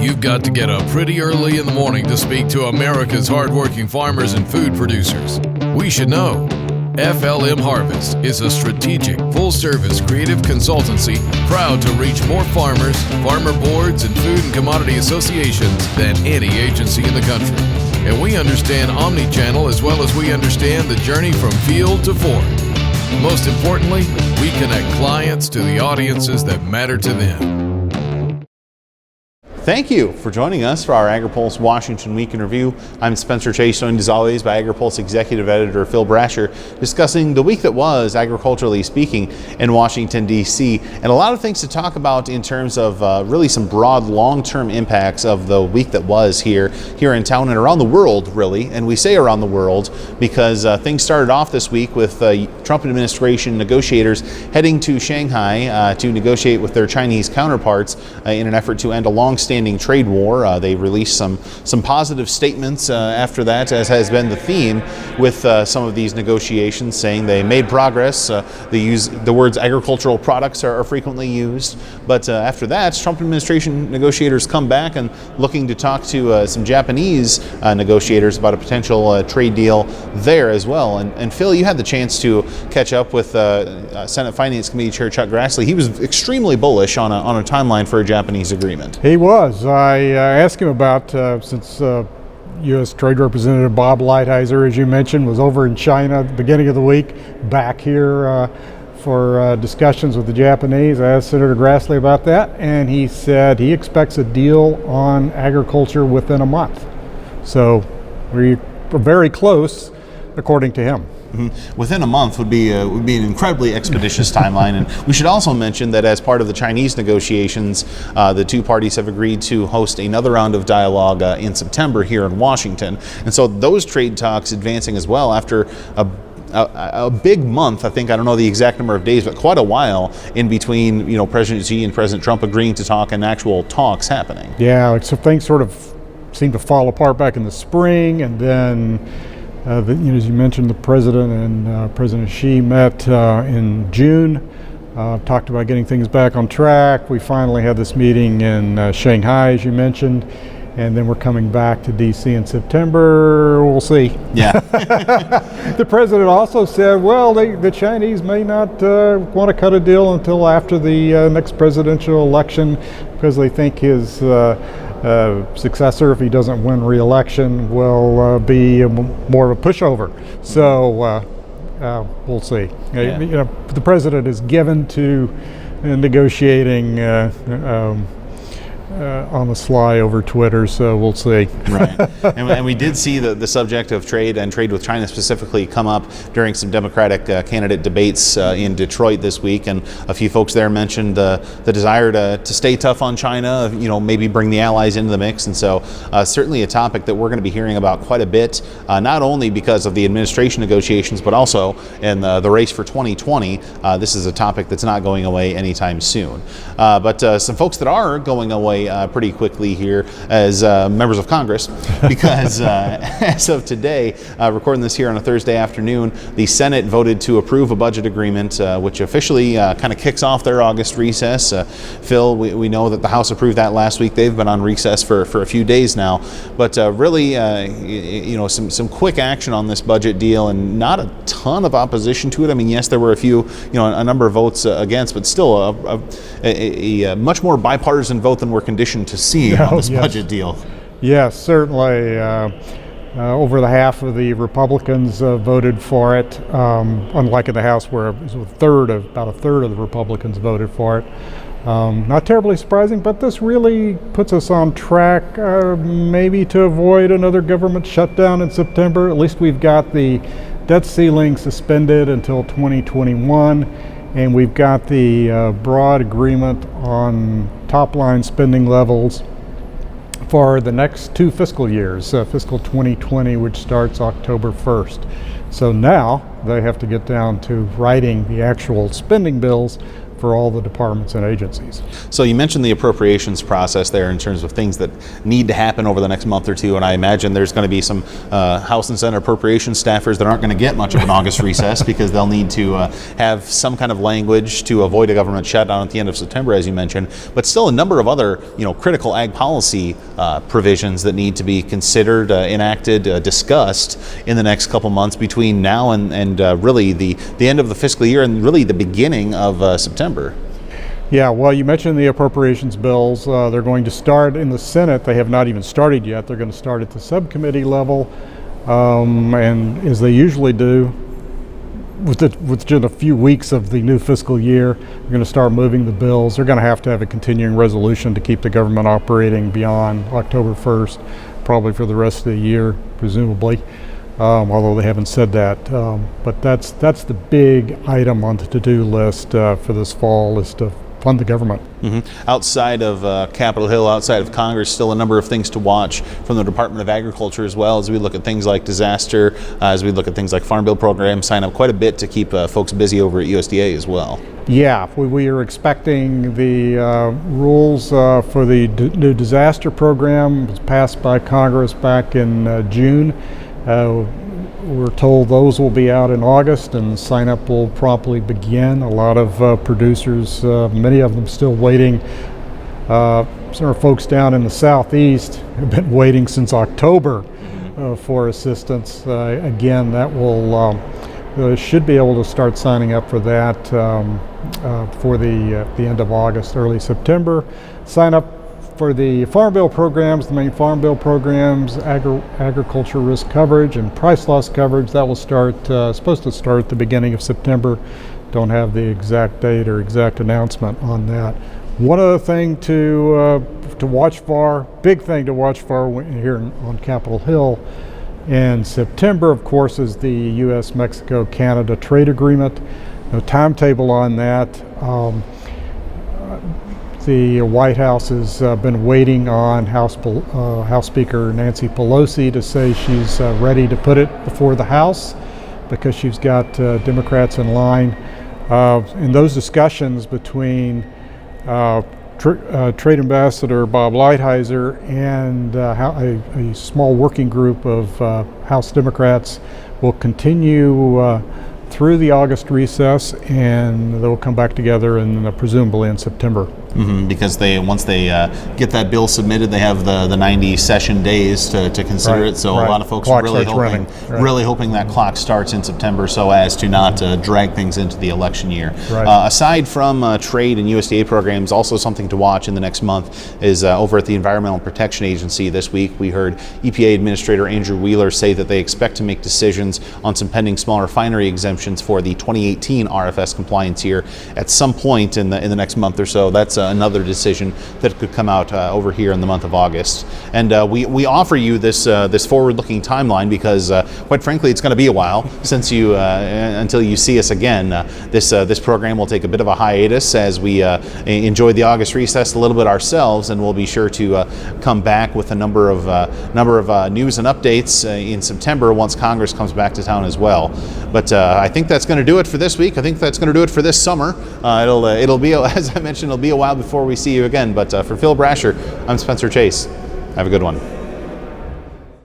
You've got to get up pretty early in the morning to speak to America's hardworking farmers and food producers. We should know. FLM Harvest is a strategic, full-service creative consultancy proud to reach more farmers, farmer boards, and food and commodity associations than any agency in the country. And we understand omni-channel as well as we understand the journey from field to fork. Most importantly, we connect clients to the audiences that matter to them. Thank you for joining us for our Agri-Pulse Washington Week in Review. I'm Spencer Chase, joined as always by Agri-Pulse Executive Editor Phil Brasher, discussing the week that was, agriculturally speaking, in Washington, D.C. And a lot of things to talk about in terms of really some broad long-term impacts of the week that was here in town and around the world, really. And we say around the world because things started off this week with Trump administration negotiators heading to Shanghai to negotiate with their Chinese counterparts in an effort to end a long-standing trade war. They released some positive statements after that, as has been the theme with some of these negotiations, saying they made progress. They use the words agricultural products are frequently used. But after that, Trump administration negotiators come back and looking to talk to some Japanese negotiators about a potential trade deal there as well. And Phil, you had the chance to catch up with Senate Finance Committee Chair Chuck Grassley. He was extremely bullish on a timeline for a Japanese agreement. He was. I asked him about, since U.S. Trade Representative Bob Lighthizer, as you mentioned, was over in China at the beginning of the week, back here for discussions with the Japanese. I asked Senator Grassley about that, and he said he expects a deal on agriculture within a month. So we're very close, according to him. Mm-hmm. Within a month would be an incredibly expeditious timeline. And we should also mention that as part of the Chinese negotiations, the two parties have agreed to host another round of dialogue in September here in Washington. And so those trade talks advancing as well after a big month. I don't know the exact number of days, but quite a while in between, President Xi and President Trump agreeing to talk and actual talks happening. Yeah, so things sort of seemed to fall apart back in the spring, and then as you mentioned, the President and President Xi met in June, talked about getting things back on track. We finally had this meeting in Shanghai, as you mentioned, and then we're coming back to D.C. in September. We'll see. Yeah. The President also said, well, the Chinese may not want to cut a deal until after the next presidential election because they think his successor, if he doesn't win re-election, will be more of a pushover. So we'll see. Yeah. The president is given to negotiating on the sly over Twitter, so we'll see. Right. And we did see the subject of trade and trade with China specifically come up during some Democratic candidate debates in Detroit this week, and a few folks there mentioned the desire to stay tough on China, maybe bring the allies into the mix. And so certainly a topic that we're going to be hearing about quite a bit, not only because of the administration negotiations, but also in the race for 2020. This is a topic that's not going away anytime soon. But some folks that are going away pretty quickly here as members of Congress, because as of today, recording this here on a Thursday afternoon, the Senate voted to approve a budget agreement which officially kind of kicks off their August recess. Phil, we know that the House approved that last week. They've been on recess for a few days now, but really some quick action on this budget deal and not a ton of opposition to it. Yes, there were a number of votes against, but still a much more bipartisan vote than we're conditioned to see on this budget deal. Yes, certainly. Over the half of the Republicans voted for it, unlike in the House where about a third of the Republicans voted for it. Not terribly surprising, but this really puts us on track maybe to avoid another government shutdown in September. At least we've got the debt ceiling suspended until 2021. And we've got the broad agreement on top-line spending levels for the next two fiscal years, fiscal 2020, which starts October 1st. So now they have to get down to writing the actual spending bills for all the departments and agencies. So you mentioned the appropriations process there in terms of things that need to happen over the next month or two, and I imagine there's going to be some House and Senate appropriations staffers that aren't going to get much of an August recess because they'll need to have some kind of language to avoid a government shutdown at the end of September, as you mentioned, but still a number of other critical ag policy provisions that need to be considered, enacted, discussed in the next couple months between now and really the end of the fiscal year and really the beginning of September. Yeah, well, you mentioned the appropriations bills. They're going to start in the Senate. They have not even started yet. They're going to start at the subcommittee level, and as they usually do, within a few weeks of the new fiscal year, they're going to start moving the bills. They're going to have a continuing resolution to keep the government operating beyond October 1st, probably for the rest of the year, presumably. Although they haven't said that. But that's the big item on the to-do list for this fall, is to fund the government. Mm-hmm. Outside of Capitol Hill, outside of Congress, still a number of things to watch from the Department of Agriculture as well, as we look at things like disaster, as we look at things like Farm Bill programs, sign up quite a bit to keep folks busy over at USDA as well. Yeah, we are expecting the rules for the new disaster program was passed by Congress back in June. We're told those will be out in August and sign up will promptly begin. A lot of producers, many of them still waiting. Some of our folks down in the southeast have been waiting since October for assistance. Again, that will should be able to start signing up for that for the end of August, early September. Sign up for the Farm Bill programs, the main Farm Bill programs, agriculture risk coverage and price loss coverage. That will start, supposed to start at the beginning of September. Don't have the exact date or exact announcement on that. One other thing to watch for, big thing to watch for here on Capitol Hill in September, of course, is the U.S., Mexico, Canada trade agreement. No timetable on that. The White House has been waiting on House Speaker Nancy Pelosi to say she's ready to put it before the House because she's got Democrats in line. In those discussions between Trade Ambassador Bob Lighthizer and a small working group of House Democrats will continue through the August recess, and they'll come back together presumably in September. Mm-hmm, because once they get that bill submitted, they have the 90 session days to consider it. So a lot of folks are really hoping that clock starts in September so as to not drag things into the election year. Aside from trade and USDA programs, also something to watch in the next month is over at the Environmental Protection Agency this week. We heard EPA Administrator Andrew Wheeler say that they expect to make decisions on some pending small refinery exemptions for the 2018 RFS compliance year at some point in the next month or so. That's another decision that could come out over here in the month of August. And we offer you this forward-looking timeline because, quite frankly, it's going to be a while since until you see us again. This program will take a bit of a hiatus as we enjoy the August recess a little bit ourselves, and we'll be sure to come back with a number of news and updates in September once Congress comes back to town as well. But I think that's going to do it for this week. I think that's going to do it for this summer. It'll be, as I mentioned, it'll be a while before we see you again. But for Phil Brasher, I'm Spencer Chase. Have a good one.